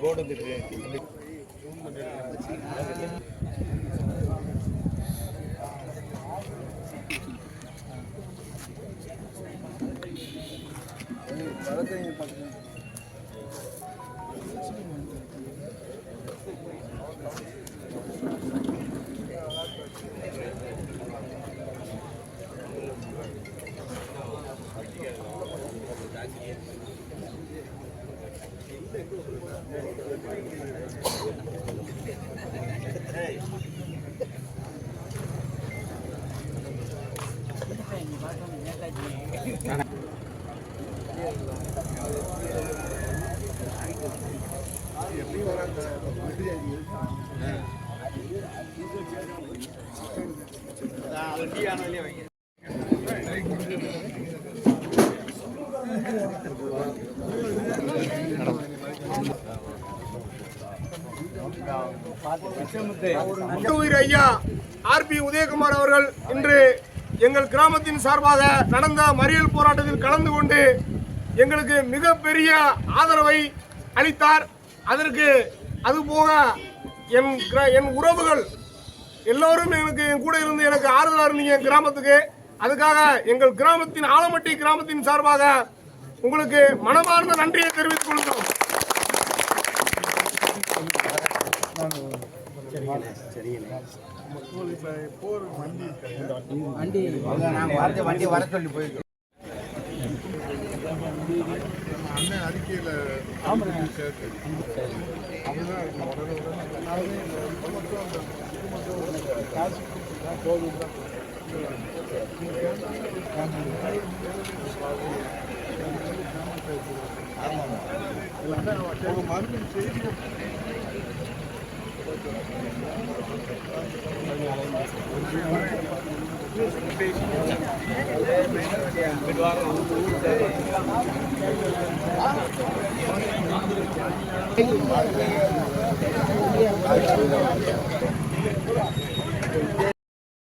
Board வந்துட்டு ஐயா RB Udhayakumar அவர்கள் இன்று எங்கள் கிராமத்தின் சார்பாக நடந்த மறியல் போராட்டத்தில் கலந்து கொண்டு எங்களுக்கு மிகப்பெரிய ஆதரவை அளித்தார். அதற்கு அதுபோக என் உறவுகள் எல்லோரும் என் கூட இருந்து எனக்கு ஆறுதலாக இருந்தீங்க கிராமத்துக்கு. அதுக்காக எங்கள் கிராமத்தின் ஆலமட்டி கிராமத்தின் சார்பாக உங்களுக்கு மனமார்ந்த நன்றியை தெரிவித்துக் கொள்கிறோம். வண்டி வர சொல்லி போயிருக்கு அண்ணன் அறிக்கையில் மருந்து செய்தி